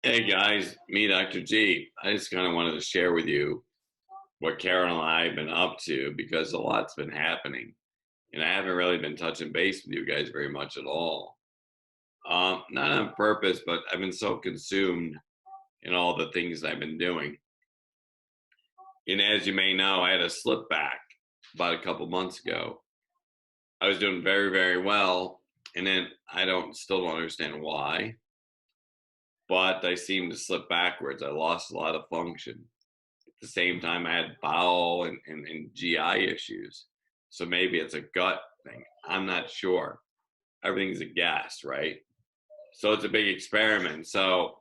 Hey guys, me Dr. G. I just kind of wanted to share with you what Carol and I have been up to because a lot's been happening, and I haven't really been touching base with you guys very much at all. Not on purpose, but I've been so consumed in all the things I've been doing. And as you may know, I had a slip back about a couple months ago. I was doing very, very well, and then still don't understand why, but I seemed to slip backwards. I lost a lot of function. The same time I had bowel and GI issues. So maybe it's a gut thing. I'm not sure. Everything's a guess, right? So it's a big experiment. So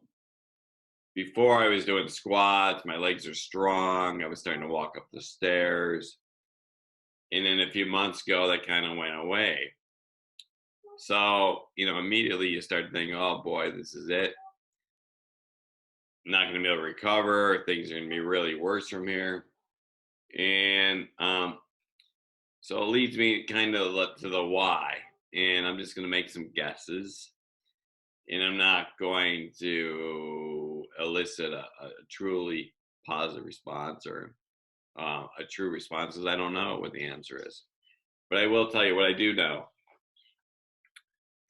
before I was doing squats, my legs are strong. I was starting to walk up the stairs. And then a few months ago, that kind of went away. So, immediately you start thinking, oh boy, this is it. I'm not going to be able to recover. Things are going to be really worse from here. And So it leads me kind of to the why. And I'm just going to make some guesses. And I'm not going to elicit a truly positive response or a true response because I don't know what the answer is. But I will tell you what I do know.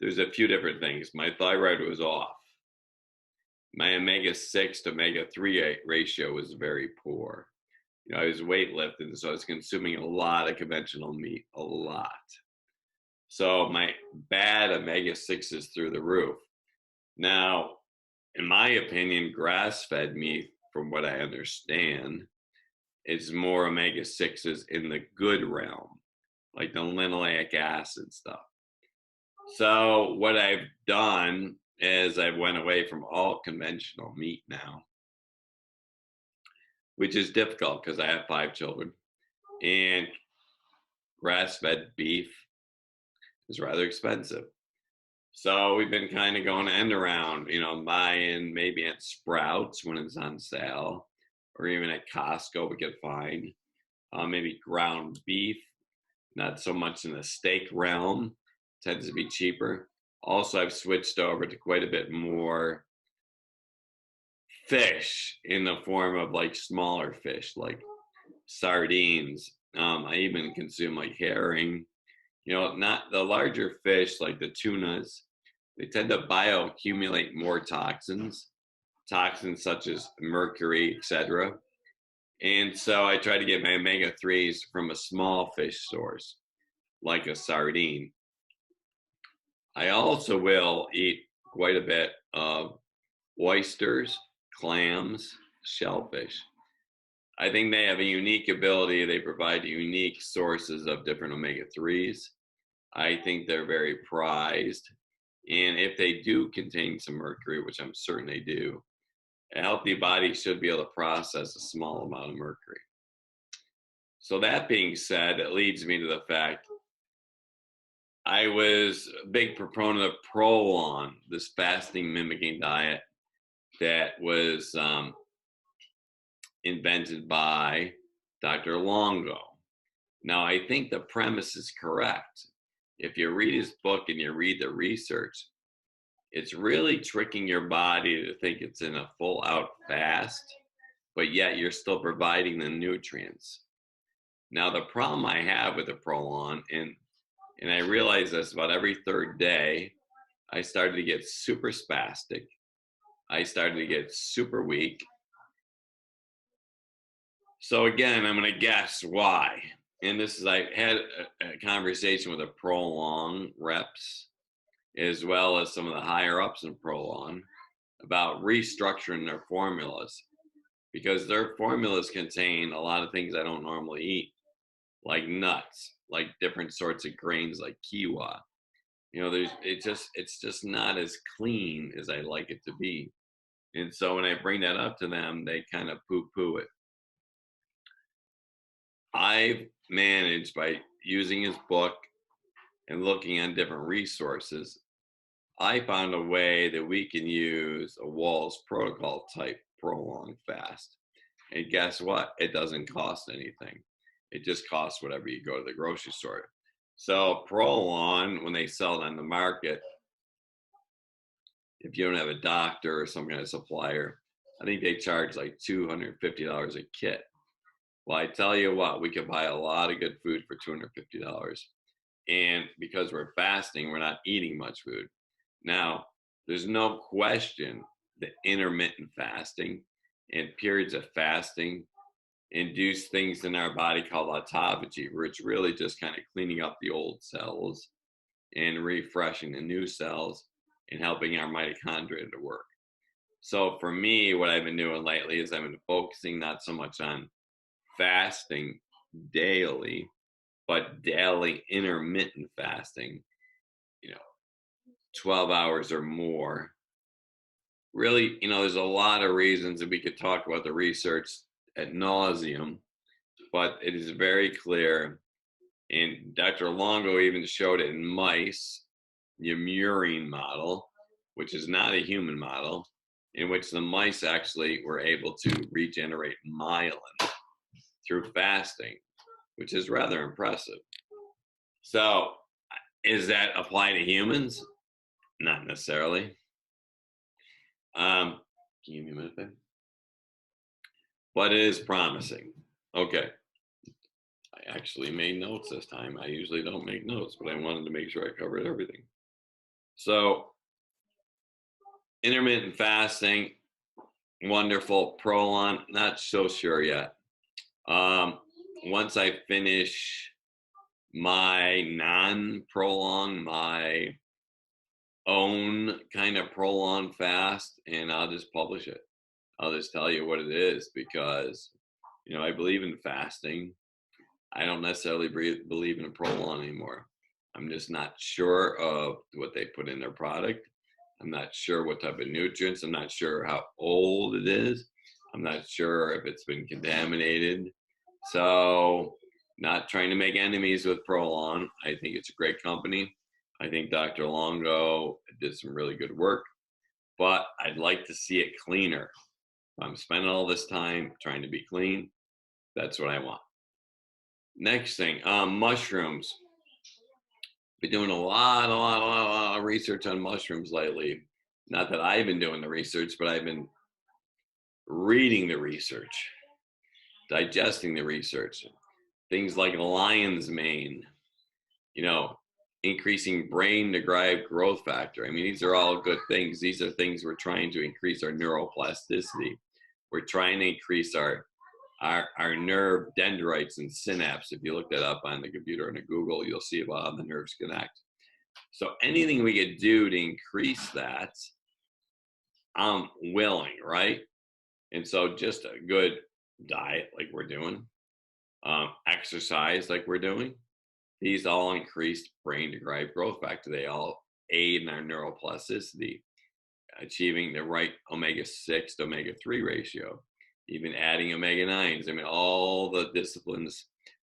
There's a few different things. My thyroid was off. My omega 6 to omega 3 ratio was very poor. I was weightlifting, so I was consuming a lot of conventional meat, a lot. So my bad omega 6 is through the roof. Now, in my opinion, grass-fed meat, from what I understand, is more omega 6s in the good realm, like the linoleic acid stuff. So what I've done is I went away from all conventional meat now, which is difficult because I have 5 children. And grass-fed beef is rather expensive. So we've been kind of going end around, buying maybe at Sprouts when it's on sale, or even at Costco we could find maybe ground beef, not so much in the steak realm, tends to be cheaper. Also, I've switched over to quite a bit more fish in the form of like smaller fish, like sardines. I even consume like herring, not the larger fish like the tunas. They tend to bioaccumulate more toxins such as mercury, etc. And so I try to get my omega 3s from a small fish source, like a sardine. I also will eat quite a bit of oysters, clams, shellfish. I think they have a unique ability. They provide unique sources of different omega 3s. I think they're very prized. And if they do contain some mercury, which I'm certain they do, a healthy body should be able to process a small amount of mercury. So that being said, it leads me to the fact I was a big proponent of Prolon, this fasting mimicking diet that was invented by Dr. Longo. Now, I think the premise is correct. If you read his book and you read the research, it's really tricking your body to think it's in a full out fast, but yet you're still providing the nutrients. Now, the problem I have with the Prolon, and I realize this about every third day, I started to get super spastic. I started to get super weak. So again, I'm going to guess why. And this is, I had a conversation with the Prolon reps, as well as some of the higher ups in Prolon, about restructuring their formulas, because their formulas contain a lot of things I don't normally eat, like nuts, like different sorts of grains, like quinoa. It's just not as clean as I like it to be. And so when I bring that up to them, they kind of poo-poo it. I've managed, by using his book and looking on different resources, I found a way that we can use a Wall's protocol type prolonged fast. And guess what? It doesn't cost anything. It just costs whatever you go to the grocery store. So Prolon, when they sell it on the market, if you don't have a doctor or some kind of supplier, I think they charge like $250 a kit. Well, I tell you what, we can buy a lot of good food for $250. And because we're fasting, we're not eating much food. Now, there's no question that intermittent fasting and periods of fasting induce things in our body called autophagy, where it's really just kind of cleaning up the old cells and refreshing the new cells and helping our mitochondria to work. So for me, what I've been doing lately is I've been focusing not so much on fasting daily, but daily intermittent fasting, 12 hours or more. Really, there's a lot of reasons that we could talk about the research ad nauseum, but it is very clear, and Dr. Longo even showed it in mice, the murine model, which is not a human model, in which the mice actually were able to regenerate myelin through fasting, which is rather impressive. So, is that apply to humans? Not necessarily. Can you give me a minute, babe? But it is promising. Okay. I actually made notes this time. I usually don't make notes, but I wanted to make sure I covered everything. So, intermittent fasting, wonderful. Prolon, not so sure yet. Once I finish my non-prolong, my own kind of prolonged fast, and I'll just publish it. I'll just tell you what it is, because I believe in fasting. I don't necessarily believe in a prolong anymore. I'm just not sure of what they put in their product. I'm not sure what type of nutrients. I'm not sure how old it is. I'm not sure if it's been contaminated. So, not trying to make enemies with Prolon. I think it's a great company. I think Dr. Longo did some really good work, but I'd like to see it cleaner. I'm spending all this time trying to be clean. That's what I want. Next thing, mushrooms. Been doing a lot of research on mushrooms lately. Not that I've been doing the research, but I've been reading the research, digesting the research. Things like lion's mane, increasing brain-derived growth factor. I mean, these are all good things. These are things we're trying to increase our neuroplasticity. We're trying to increase our nerve dendrites and synapse. If you look that up on the computer and Google, you'll see about how the nerves connect. So anything we could do to increase that, I'm willing, right? And so just a good diet like we're doing, exercise like we're doing, these all increased brain-derived growth factor. They all aid in our neuroplasticity, achieving the right omega-6 to omega-3 ratio, even adding omega-9s. I mean, all the disciplines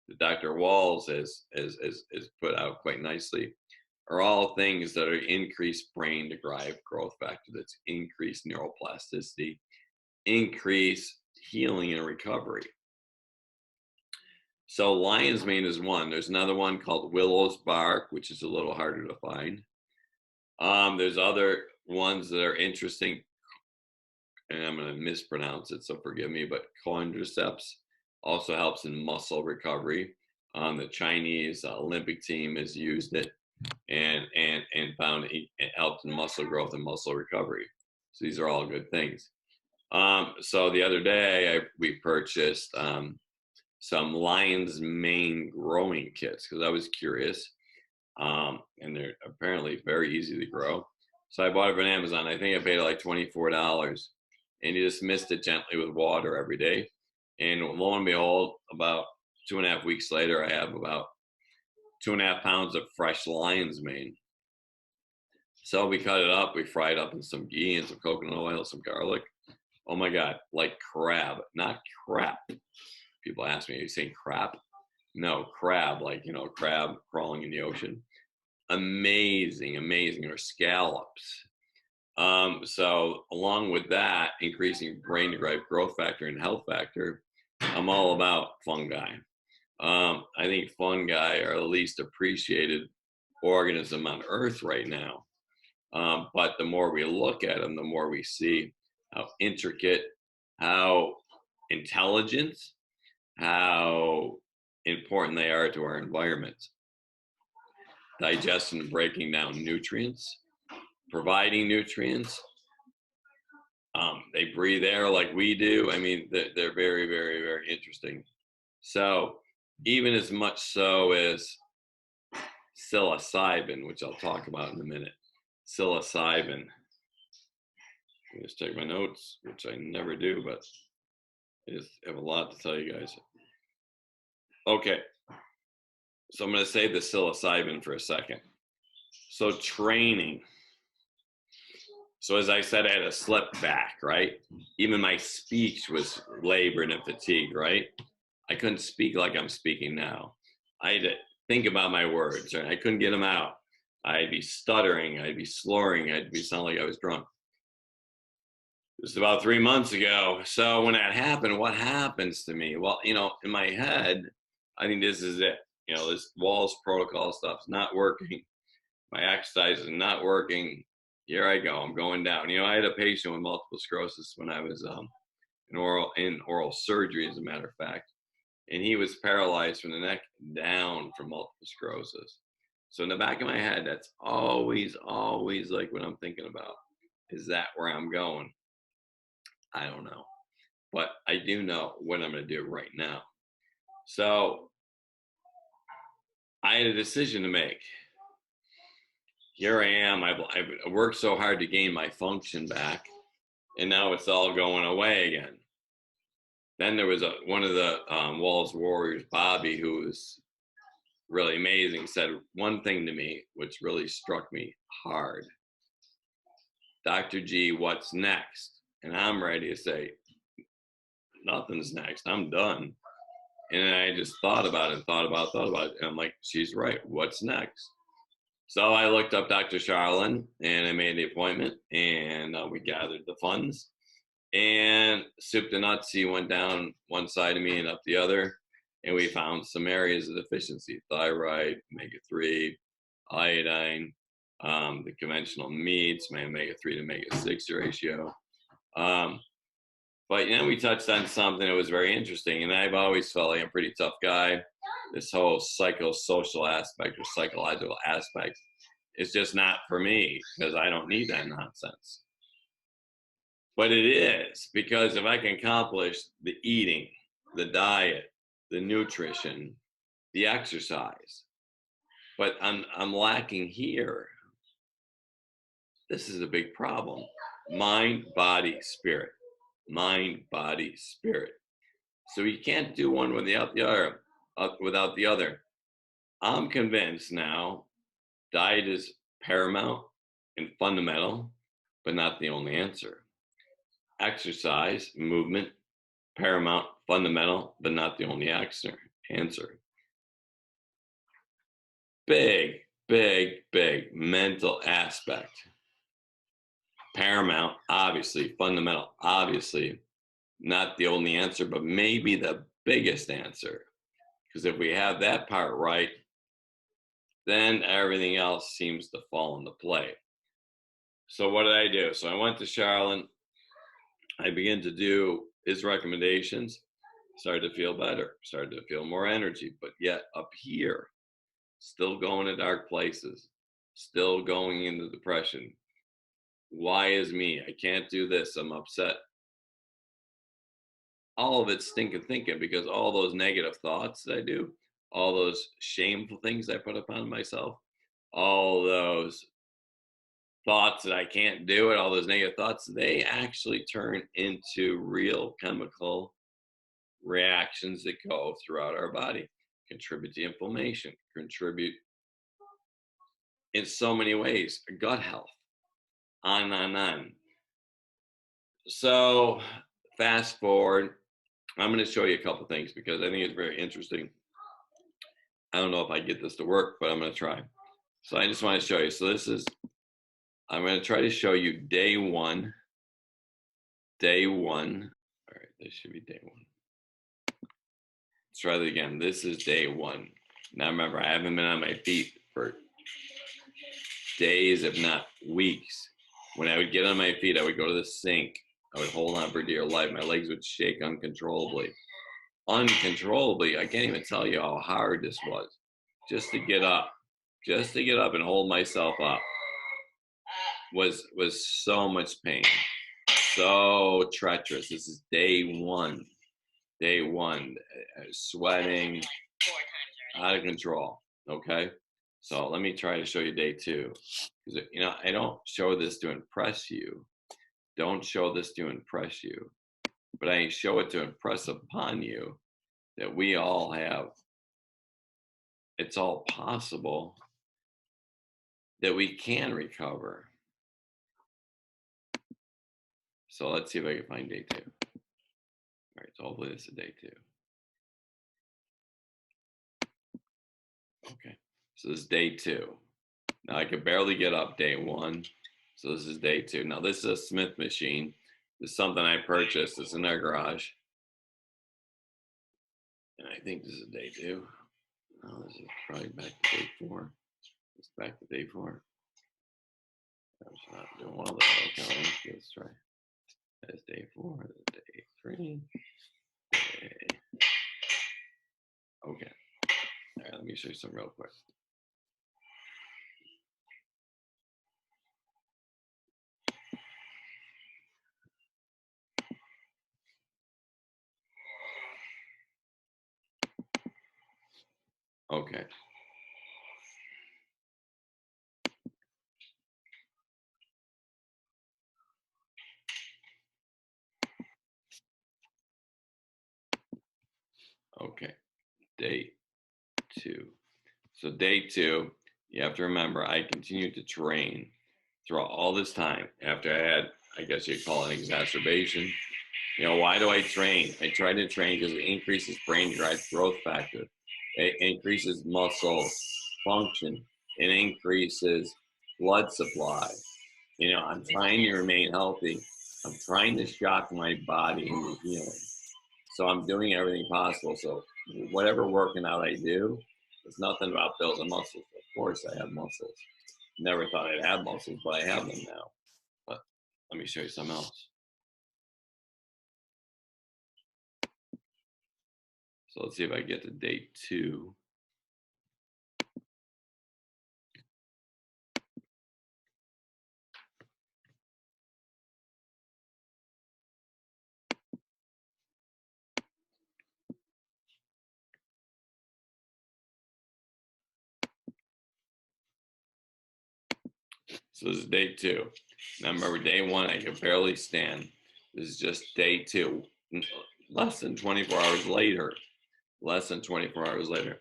that Dr. Walls has put out quite nicely are all things that are increased brain-derived growth factor, that's increased neuroplasticity, increase healing and recovery. So lion's mane is one. There's another one called willow's bark, which is a little harder to find. There's other ones that are interesting, and I'm going to mispronounce it, so forgive me, but cordyceps also helps in muscle recovery. The Chinese Olympic team has used it and found it helps in muscle growth and muscle recovery. So these are all good things. So the other day we purchased some lion's mane growing kits because I was curious, and they're apparently very easy to grow. So I bought it from Amazon. I think I paid like $24, and you just mist it gently with water every day. And lo and behold, about 2.5 weeks later, I have about 2.5 pounds of fresh lion's mane. So we cut it up, we fry it up in some ghee and some coconut oil, some garlic. Oh my God, like crab, not crap. People ask me, are you saying crap? No, crab, like, crab crawling in the ocean. Amazing, or scallops. So along with that, increasing brain-derived growth factor and health factor, I'm all about fungi. I think fungi are the least appreciated organism on Earth right now. But the more we look at them, the more we see how intricate, how intelligent, how important they are to our environment. Digestion and breaking down nutrients, providing nutrients. They breathe air like we do. I mean, they're very, very, very interesting. So even as much so as psilocybin, which I'll talk about in a minute. Psilocybin. Let me just take my notes, which I never do, but I just have a lot to tell you guys. Okay, so I'm going to save the psilocybin for a second. So training. So as I said, I had a slip back, right? Even my speech was labored and fatigued, right? I couldn't speak like I'm speaking now. I had to think about my words, right? I couldn't get them out. I'd be stuttering, I'd be slurring, I'd be sounding like I was drunk. It was about 3 months ago. So when that happened, what happens to me? Well, you know, in my head, I think this is it. You know, this Walls protocol stuff's not working. My exercise is not working. Here I go. I'm going down. You know, I had a patient with multiple sclerosis when I was in oral surgery, as a matter of fact, and he was paralyzed from the neck down from multiple sclerosis. So in the back of my head, that's always like what I'm thinking about. Is that where I'm going? I don't know, but I do know what I'm going to do right now. So I had a decision to make. Here I am. I've worked so hard to gain my function back, and now it's all going away again. Then there was one of the Walls Warriors, Bobby, who was really amazing, said one thing to me, which really struck me hard. Dr. G, what's next? And I'm ready to say, nothing's next. I'm done. And I just thought about it. And I'm like, she's right. What's next? So I looked up Dr. Charlin and I made the appointment, and we gathered the funds. And soup to nuts, he went down one side of me and up the other. And we found some areas of deficiency: thyroid, omega-3, iodine, the conventional meats, my omega-3 to omega-6 ratio. But, you know, we touched on something that was very interesting. And I've always felt like I'm a pretty tough guy. This whole psychosocial aspect or psychological aspect is just not for me, because I don't need that nonsense. But it is, because if I can accomplish the eating, the diet, the nutrition, the exercise, but I'm lacking here, this is a big problem. Mind, body, spirit. Mind, body, spirit. So you can't do one without the other. I'm convinced now diet is paramount and fundamental, but not the only answer. Exercise, movement, paramount, fundamental, but not the only answer. Big mental aspect. Paramount, obviously, fundamental, obviously, not the only answer, but maybe the biggest answer. Because if we have that part right, then everything else seems to fall into play. So what did I do? So I went to Charlene. I began to do his recommendations, started to feel better, started to feel more energy, but yet up here, still going to dark places, still going into depression. Why is me? I can't do this. I'm upset. All of it's stinking thinking, because all those negative thoughts that I do, all those shameful things I put upon myself, all those thoughts that I can't do it, all those negative thoughts, they actually turn into real chemical reactions that go throughout our body, contribute to inflammation, contribute in so many ways, gut health, on and on. So fast forward, I'm going to show you a couple things because I think it's very interesting. I don't know if I get this to work, but I'm going to try. So I just want to show you. So this is, I'm going to try to show you day one. All right, this should be day one. Let's try that again. This is day one. Now remember, I haven't been on my feet for days, if not weeks. When I would get on my feet, I would go to the sink. I would hold on for dear life. My legs would shake uncontrollably. Uncontrollably. I can't even tell you how hard this was. Just to get up. Just to get up and hold myself up was so much pain. So treacherous. This is day one. Day one. Sweating. Out of control. Okay? So let me try to show you day two. Because, you know, I don't show this to impress you. Don't show this to impress you. But I show it to impress upon you that we all have, it's all possible that we can recover. So let's see if I can find day two. All right, so hopefully this is day two. Okay, so this is day two. Now I could barely get up day one. So this is day two. Now this is a Smith machine. This is something I purchased. It's in our garage. And I think this is day two. Oh, this is probably back to day four. It's back to day four. I was not doing well there. Okay, let's try. That's day four. That's day three. Okay. All right, let me show you some real quick. Okay. Okay. Day two. So day two, you have to remember, I continued to train throughout all this time after I had, I guess you'd call it an exacerbation. You know, why do I train? I try to train because it increases brain-derived growth factor. It increases muscle function. It increases blood supply. You know, I'm trying to remain healthy. I'm trying to shock my body into healing. So I'm doing everything possible. So whatever working out I do, it's nothing about building muscles. Of course I have muscles. Never thought I'd have muscles, but I have them now. But let me show you something else. So let's see if I get to day two. So this is day two. Now remember, day one, I could barely stand. This is just day two. Less than 24 hours later. Less than 24 hours later.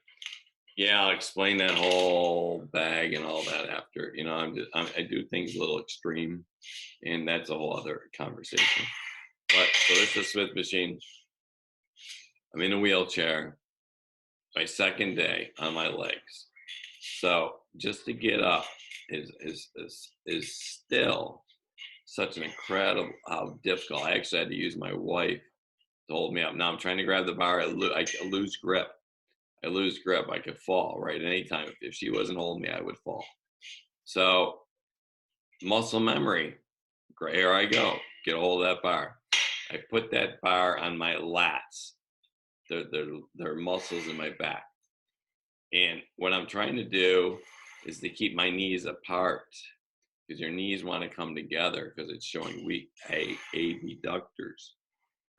Yeah, I'll explain that whole bag and all that after. You know, I do things a little extreme, and that's a whole other conversation. But so this is a Smith machine. I'm in a wheelchair. My second day on my legs. So just to get up is still such an incredible how difficult. I actually had to use my wife to hold me up. Now I'm trying to grab the bar. I lose grip. I lose grip. I could fall right at any time. If she wasn't holding me, I would fall. So muscle memory. Here I go. Get a hold of that bar. I put that bar on my lats. They're muscles in my back. And what I'm trying to do is to keep my knees apart because your knees want to come together because it's showing weak abductors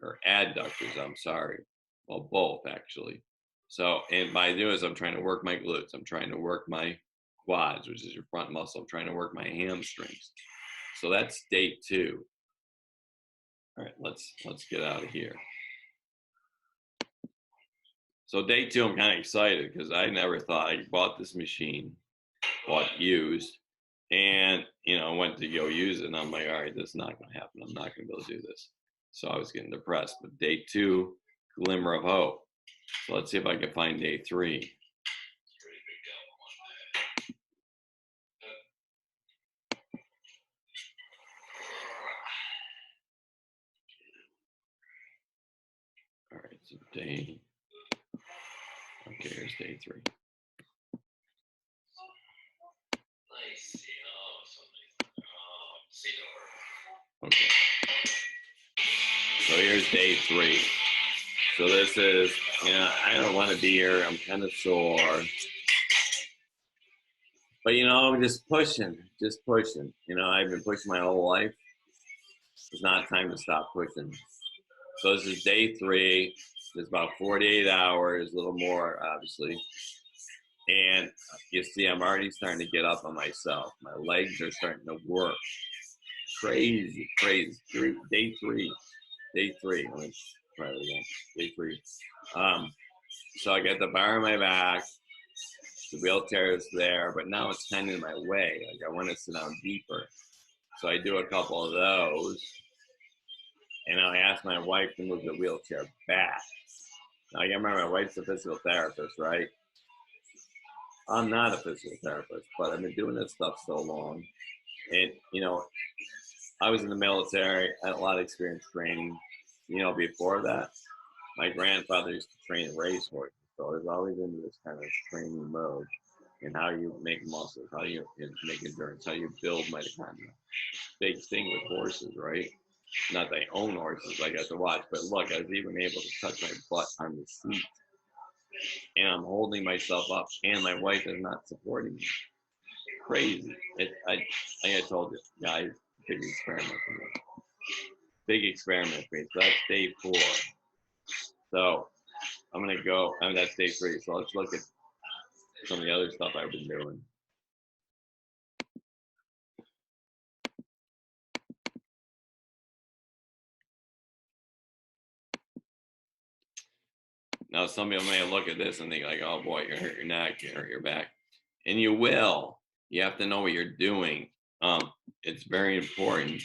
or adductors. I'm sorry. Well, both actually. So, and by doing this, I'm trying to work my glutes. I'm trying to work my quads, which is your front muscle. I'm trying to work my hamstrings. So that's day two. All right, let's get out of here. So day two, I'm kind of excited because I never thought. I bought this machine, bought used, and you know, went to go use it, and I'm like, all right, this is not going to happen. I'm not going to be able to do this. So I was getting depressed. But day two, glimmer of hope. So let's see if I can find day three. All right, so day. Okay, here's day three. Okay. So here's day 3. So this is, I don't want to be here. I'm kind of sore. But, just pushing. I've been pushing my whole life. It's not time to stop pushing. So this is day 3. It's about 48 hours, a little more, obviously. And you see, I'm already starting to get up on myself. My legs are starting to work. Crazy. Day 3. Let me try it again. Day 3. So I got the bar on my back. The wheelchair is there, but now it's kind of in my way. Like I want to sit down deeper. So I do a couple of those. And I ask my wife to move the wheelchair back. Now, you remember, my wife's a physical therapist, right? I'm not a physical therapist, but I've been doing this stuff so long. And, I was in the military. I had a lot of experience training. Before that, my grandfather used to train racehorses. So I was always into this kind of training mode and how you make muscles, how you make endurance, how you build mitochondria. Big thing with horses, right? Not that I own horses, I got to watch, but look, I was even able to touch my butt on the seat. And I'm holding myself up, and my wife is not supporting me. Crazy. Like I told you, guys, big experiment for me. Big experiment for me. So that's day 4. So I'm going to go, that's day 3. So let's look at some of the other stuff I've been doing. Now, some people may look at this and think like, oh boy, you hurt your neck, you hurt your back. And you will. You have to know what you're doing. It's very important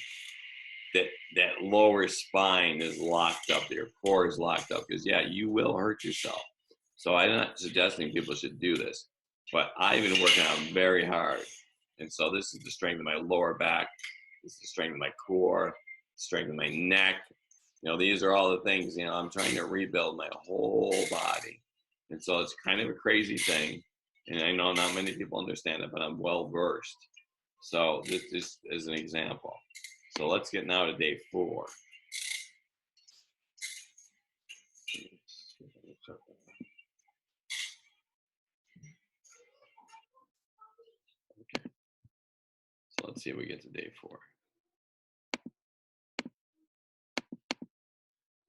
that lower spine is locked up, that your core is locked up, because you will hurt yourself. So I'm not suggesting people should do this, but I've been working out very hard. And so this is the strength of my lower back. This is the strength of my core, strength of my neck. These are all the things, I'm trying to rebuild my whole body. And so it's kind of a crazy thing. And I know not many people understand it, but I'm well versed. So this is an example. So let's get now to day 4. Okay. So let's see if we get to day 4.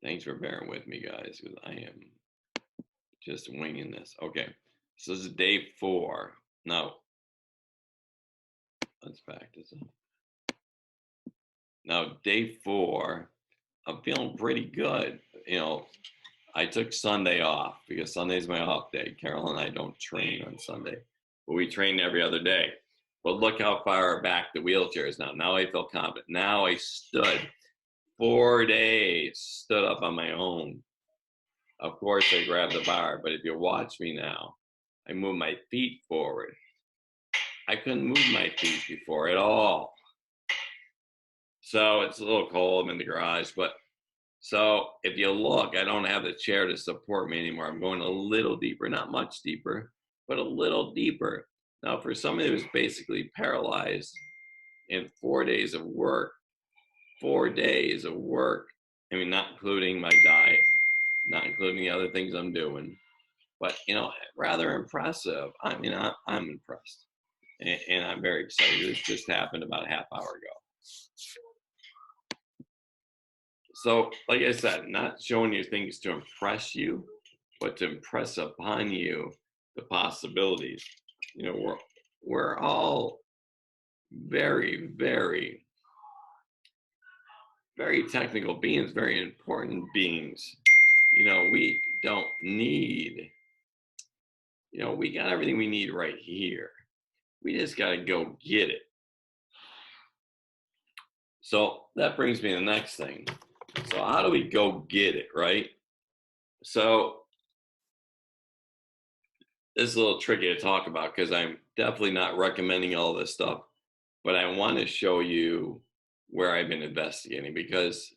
Thanks for bearing with me, guys, because I am just winging this. Okay. So this is day 4. Now, let's back this up. Now, day 4, I'm feeling pretty good. I took Sunday off because Sunday's my off day. Carol and I don't train on Sunday, but we train every other day. But look how far back the wheelchair is now. Now I feel confident. Now I stood 4 days, stood up on my own. Of course, I grabbed the bar, but if you watch me now, I move my feet forward. I couldn't move my feet before at all. So it's a little cold. I'm in the garage, but so if you look, I don't have the chair to support me anymore. I'm going a little deeper, not much deeper, but a little deeper. Now, for somebody who's basically paralyzed in 4 days of work, 4 days of work, not including my diet, not including the other things I'm doing, but, rather impressive. I'm impressed. And I'm very excited. This just happened about a half hour ago. So, like I said, not showing you things to impress you, but to impress upon you the possibilities. We're all very, very, very technical beings, very important beings. We don't need, we got everything we need right here. We just got to go get it. So that brings me to the next thing. So how do we go get it, right? So this is a little tricky to talk about because I'm definitely not recommending all this stuff, but I want to show you where I've been investigating, because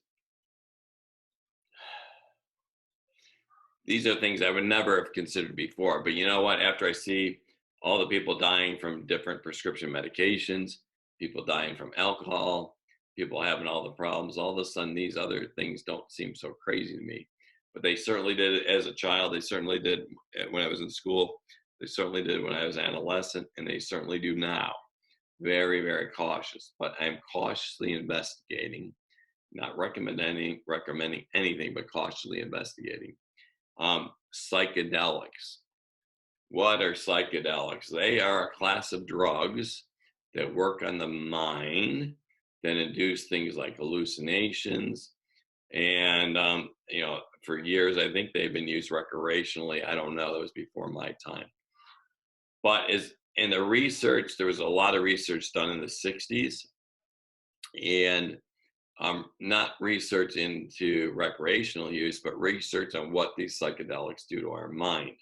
these are things I would never have considered before. But you know what? After I see all the people dying from different prescription medications, people dying from alcohol, people having all the problems. All of a sudden, these other things don't seem so crazy to me. But they certainly did it as a child. They certainly did when I was in school. They certainly did when I was adolescent, and they certainly do now. Very, very cautious. But I'm cautiously investigating, not recommending anything, but cautiously investigating. Psychedelics. What are psychedelics? They are a class of drugs that work on the mind, that induce things like hallucinations. And, for years, I think they've been used recreationally. I don't know. That was before my time. But in the research, there was a lot of research done in the 60s, and not research into recreational use, but research on what these psychedelics do to our mind.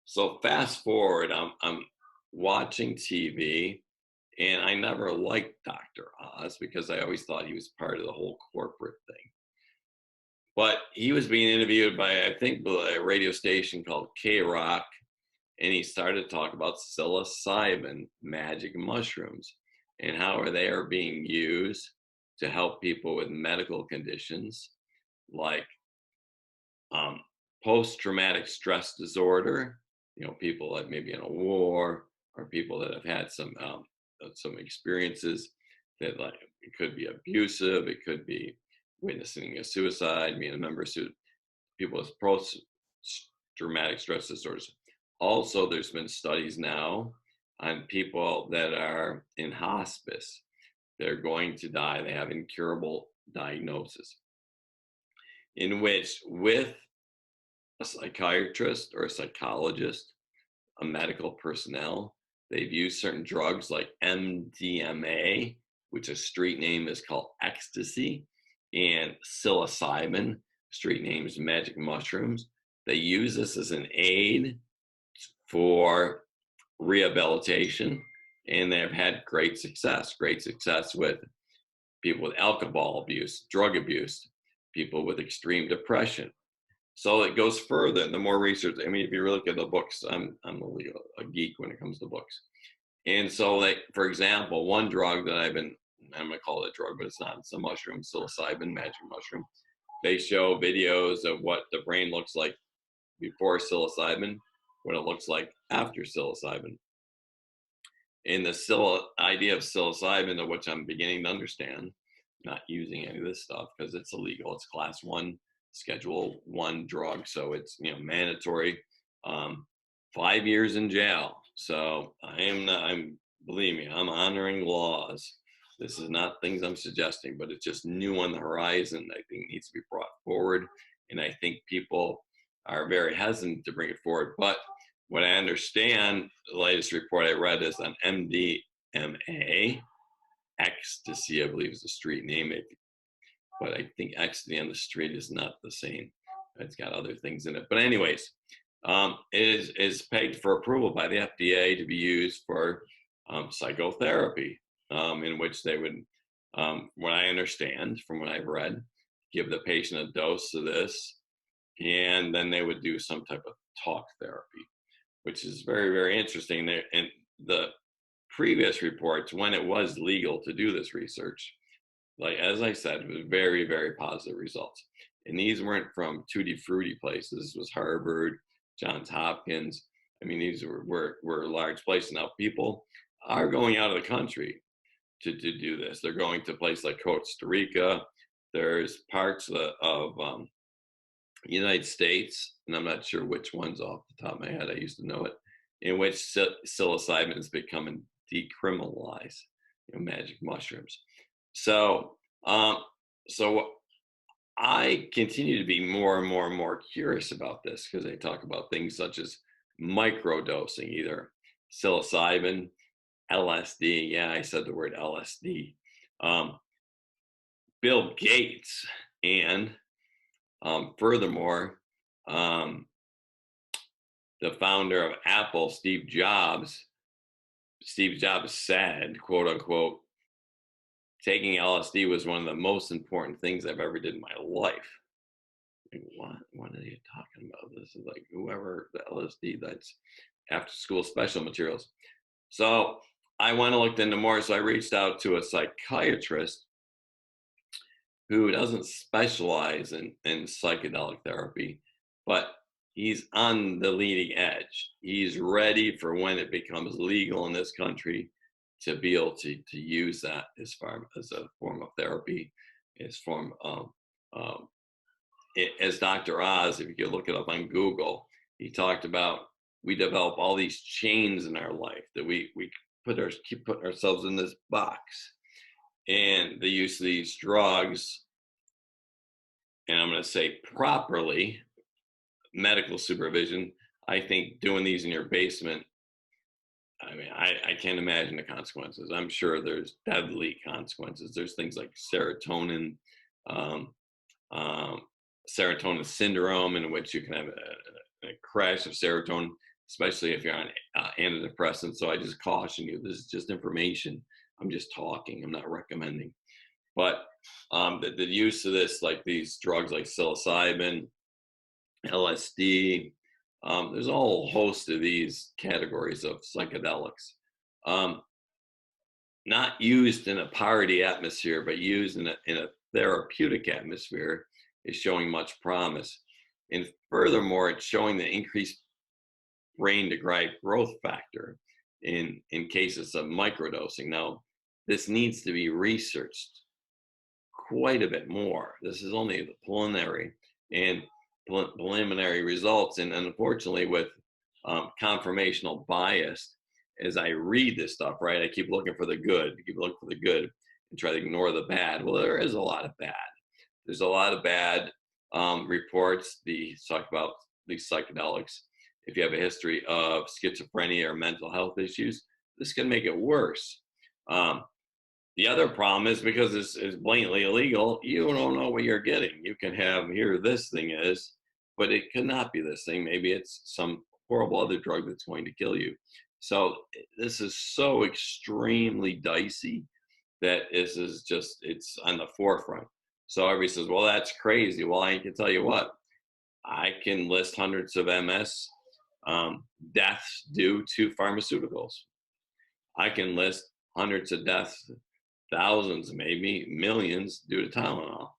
So fast forward, I'm watching TV, and I never liked Dr. Oz because I always thought he was part of the whole corporate thing. But he was being interviewed by, I think, a radio station called K-Rock, and he started to talk about psilocybin magic mushrooms and how they are being used to help people with medical conditions like post-traumatic stress disorder, people that maybe in a war, or people that have had some experiences that, like, it could be abusive, it could be witnessing a suicide, being a member of people with post-traumatic stress disorders. Also, there's been studies now on people that are in hospice. They're going to die. They have incurable diagnosis, in which, with a psychiatrist or a psychologist, a medical personnel, they've used certain drugs like MDMA, which a street name is called ecstasy, and psilocybin, street name is magic mushrooms. They use this as an aid for rehabilitation, and they've had great success with people with alcohol abuse, drug abuse, people with extreme depression. So it goes further. The more research, I mean, if you look at the books, I'm a geek when it comes to books. And so, like, for example, one drug that I'm gonna call it a drug, but it's not, it's a mushroom, psilocybin, magic mushroom. They show videos of what the brain looks like before psilocybin, what it looks like after psilocybin. And the idea of psilocybin, of which I'm beginning to understand, not using any of this stuff because it's illegal. It's class 1, schedule 1 drug. So it's, mandatory, 5 years in jail. So believe me, I'm honoring laws. This is not things I'm suggesting, but it's just new on the horizon. I think needs to be brought forward. And I think people are very hesitant to bring it forward. But what I understand, the latest report I read is on MDMA, ecstasy, I believe is the street name. But I think ecstasy on the street is not the same. It's got other things in it. But anyways, it is pegged for approval by the FDA to be used for psychotherapy, in which they would, what I understand from what I've read, give the patient a dose of this, and then they would do some type of talk therapy, which is very, very interesting. There, and the previous reports, when it was legal to do this research, like, as I said, it was very, very positive results. And these weren't from tutti frutti places. This was Harvard, Johns Hopkins. I mean, these were large places. Now, people are going out of the country to do this. They're going to places like Costa Rica. There's parts of United States, and I'm not sure which ones off the top of my head, I used to know it, in which psilocybin is becoming decriminalized, magic mushrooms. So I continue to be more and more and more curious about this, because they talk about things such as microdosing, either psilocybin, LSD. Yeah, I said the word LSD. Bill Gates, and furthermore, the founder of Apple, Steve Jobs said, quote unquote, taking LSD was one of the most important things I've ever did in my life. Like, what are you talking about? This is like, whoever, the LSD, that's after school special materials. So I went and looked into more. So I reached out to a psychiatrist who doesn't specialize in psychedelic therapy, but he's on the leading edge. He's ready for when it becomes legal in this country to be able to use that as a form of therapy, as form of as Dr. Oz, if you could look it up on Google, he talked about we develop all these chains in our life that we keep putting ourselves in this box, and the use of these drugs, and I'm going to say properly, medical supervision. I think doing these in your basement, I mean, I can't imagine the consequences. I'm sure there's deadly consequences. There's things like serotonin, um, um, serotonin syndrome, in which you can have a crash of serotonin, especially if you're on antidepressants. So I just caution you, this is just information. I'm just talking, I'm not recommending. But the use of this, like these drugs like psilocybin, LSD, there's a whole host of these categories of psychedelics. Um, Not used in a party atmosphere, but used in a therapeutic atmosphere, is showing much promise. And furthermore, it's showing the increased brain-derived growth factor in cases of microdosing. Now, this needs to be researched quite a bit more. This is only the preliminary and preliminary results, and unfortunately, with confirmational bias, as I read this stuff, right, I keep looking for the good, and try to ignore the bad. Well, there is a lot of bad. There's a lot of bad reports. Talk about these psychedelics. If you have a history of schizophrenia or mental health issues, this can make it worse. The other problem is because it's blatantly illegal, you don't know what you're getting. You can have, here this thing is, but it could not be this thing. Maybe it's some horrible other drug that's going to kill you. So this is so extremely dicey that this is just, it's on the forefront. So everybody says, well, that's crazy. Well, I can tell you what, I can list hundreds of MS deaths due to pharmaceuticals. I can list hundreds of deaths, thousands, maybe millions due to Tylenol.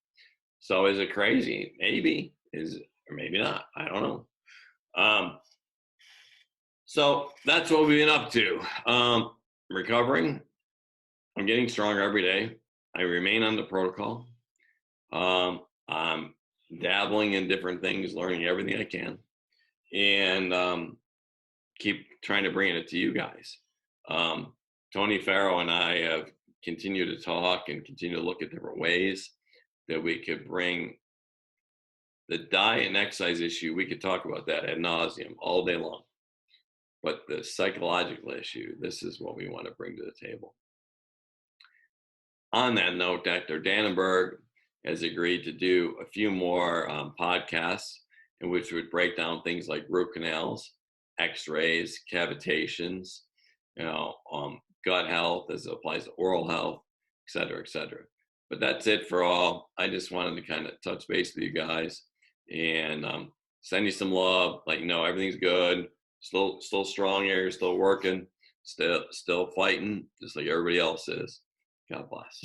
So is it crazy? Maybe. Or maybe not. I don't know. So that's what we've been up to. Recovering. I'm getting stronger every day. I remain on the protocol. I'm dabbling in different things, learning everything I can, and keep trying to bring it to you guys. Tony Farrow and I have continued to talk and continue to look at different ways that we could bring the diet and exercise issue. We could talk about that ad nauseum all day long. But the psychological issue, this is what we want to bring to the table. On that note, Dr. Dannenberg has agreed to do a few more podcasts in which would break down things like root canals, x-rays, cavitations, gut health as it applies to oral health, et cetera, et cetera. But that's it for all. I just wanted to kind of touch base with you guys and send you some love, let you know everything's good, still strong here, still working, still fighting, just like everybody else is. God bless.